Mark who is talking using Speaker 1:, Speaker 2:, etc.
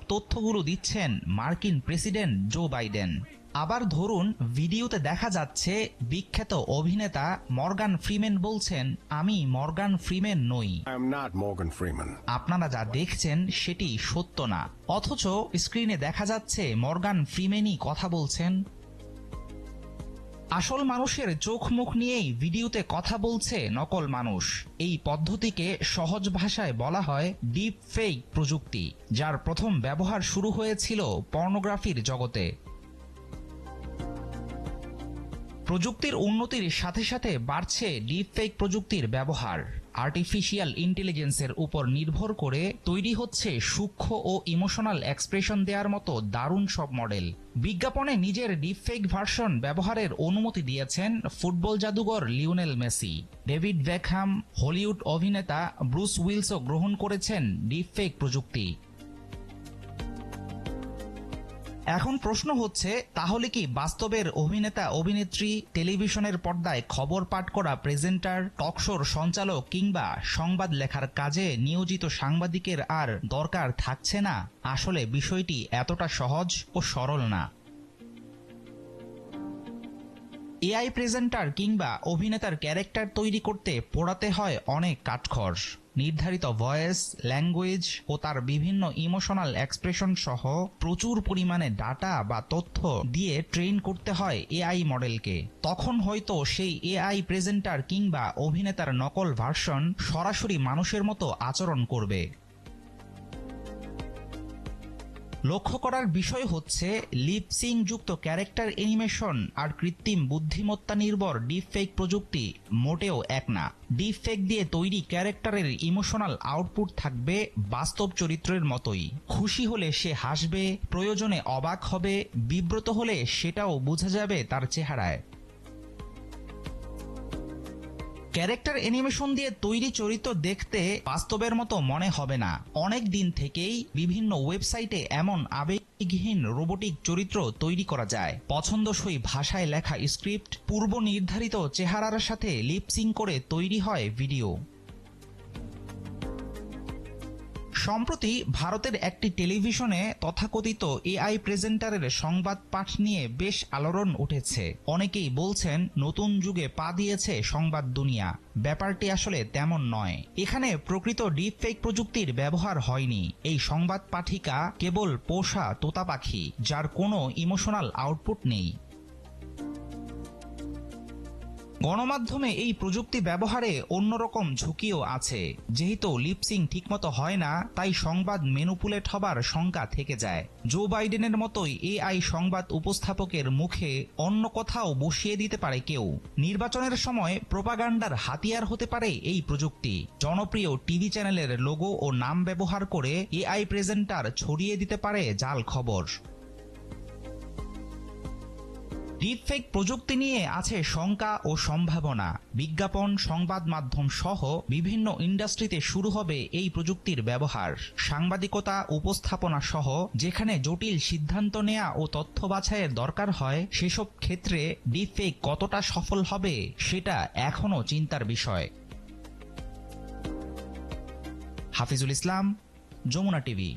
Speaker 1: তথ্যগুলো দিচ্ছেন মার্কিন প্রেসিডেন্ট জো বাইডেন। আবার ধরুন, ভিডিওতে দেখা যাচ্ছে বিখ্যাত অভিনেতা মর্গান ফ্রিম্যান বলছেন, আমি মর্গান ফ্রিম্যান নই, আপনারা যা দেখছেন সেটি সত্য না। অথচ স্ক্রিনে দেখা যাচ্ছে মর্গান ফ্রিম্যানই কথা বলছেন। আসল মানুষের চোখ মুখ নিয়েই ভিডিওতে কথা বলছে নকল মানুষ। এই পদ্ধতিকে সহজ ভাষায় বলা হয় ডিপ ফেক প্রযুক্তি, যার প্রথম ব্যবহার শুরু হয়েছিল পর্নোগ্রাফির জগতে। প্রযুক্তির উন্নতির সাথে সাথে বাড়ছে ডিপফেক প্রযুক্তির ব্যবহার। আর্টিফিশিয়াল ইন্টেলিজেন্সের উপর নির্ভর করে তৈরি হচ্ছে সূক্ষ্ম ও ইমোশনাল এক্সপ্রেশন দেওয়ার মতো দারুণ সব মডেল। বিজ্ঞাপনে নিজের ডিপফেক ভার্সন ব্যবহারের অনুমতি দিয়েছেন ফুটবল জাদুঘর Lionel Messi, David Beckham, Hollywood অভিনেতা ব্রুস উইলসও গ্রহণ করেছেন ডিপফেক প্রযুক্তি। এখন প্রশ্ন হচ্ছে, তাহলে কি বাস্তবের অভিনেতা অভিনেত্রী, টেলিভিশনের পর্দায় খবর পাঠ করা প্রেজেন্টার, টকশোর সঞ্চালক কিংবা সংবাদ লেখার কাজে নিয়োজিত সাংবাদিকের আর দরকার থাকছে না? আসলে বিষয়টি এতটা সহজ ও সরল না। এআই প্রেজেন্টার কিংবা অভিনেতার ক্যারেক্টার তৈরি করতে পোড়াতে হয় অনেক কাঠখড়। নির্ধারিত ভয়েস, ল্যাঙ্গুয়েজ ও তার বিভিন্ন ইমোশনাল এক্সপ্রেশন সহ প্রচুর পরিমাণে ডাটা বা তথ্য দিয়ে ট্রেন করতে হয় এআই মডেলকে। তখন হয়তো সেই এআই প্রেজেন্টার কিংবা অভিনেতার নকল ভার্সন সরাসরি মানুষের মতো আচরণ করবে। লক্ষ্য করার বিষয় হচ্ছে, লিপসিং যুক্ত ক্যারেক্টার অ্যানিমেশন আর কৃত্রিম বুদ্ধিমত্তা নির্ভর ডিপফেক প্রযুক্তি মোটেও এক না। ডিপফেক দিয়ে তৈরি ক্যারেক্টারের ইমোশনাল আউটপুট থাকবে বাস্তব চরিত্রের মতোই। খুশি হলে সে হাসবে, প্রয়োজনে অবাক হবে, বিব্রত হলে সেটাও বোঝা যাবে তার চেহারায়। ক্যারেক্টার অ্যানিমেশন দিয়ে তৈরি চরিত্র দেখতে বাস্তবের মতো মনে হবে না। অনেক দিন থেকেই বিভিন্ন ওয়েবসাইটে এমন আবেগহীন রোবোটিক চরিত্র তৈরি করা যায়। পছন্দসই ভাষায় লেখা স্ক্রিপ্ট, পূর্ব নির্ধারিত চেহারার সাথে লিপসিং করে তৈরি হয় ভিডিও। সম্প্রতি ভারতের একটি টেলিভিশনে তথাকথিত এআই প্রেজেন্টারের সংবাদ পাঠ নিয়ে বেশ আলোড়ন উঠেছে। অনেকেই বলছেন নতুন যুগে পা দিয়েছে সংবাদ দুনিয়া। ব্যাপারটি আসলে তেমন নয়। এখানে প্রকৃত ডিপফেক প্রযুক্তির ব্যবহার হয়নি। এই সংবাদ পাঠিকা কেবল পোষা তোতা পাখি, যার কোনো ইমোশনাল আউটপুট নেই। গণমাধ্যমে এই প্রযুক্তি ব্যবহারে অন্যরকম ঝুঁকিও আছে। যেহেতু লিপসিং ঠিকমতো হয় না, তাই সংবাদ ম্যানিপুলেট হবার শঙ্কা থেকে যায়। জো বাইডেনের মতোই এআই সংবাদ উপস্থাপকের মুখে অন্য কথাও বসিয়ে দিতে পারে কেউ। নির্বাচনের সময় প্রোপাগান্ডার হাতিয়ার হতে পারে এই প্রযুক্তি। জনপ্রিয় টিভি চ্যানেলের লোগো ও নাম ব্যবহার করে এআই প্রেজেন্টার ছড়িয়ে দিতে পারে জাল খবর। ডিপফেক প্রযুক্তি নিয়ে আছে শঙ্কা ও সম্ভাবনা। বিজ্ঞাপন, সংবাদ মাধ্যম সহ বিভিন্ন ইন্ডাস্ট্রিতে শুরু হবে এই প্রযুক্তির ব্যবহার। সাংবাদিকতা, উপস্থাপনা সহ যেখানে জটিল সিদ্ধান্ত নেয়া ও তথ্য বাছাইয়ের দরকার হয়, সেসব ক্ষেত্রে ডিপফেক কতটা সফল হবে সেটা এখনও চিন্তার বিষয়। হাফিজুল ইসলাম, যমুনা টিভি।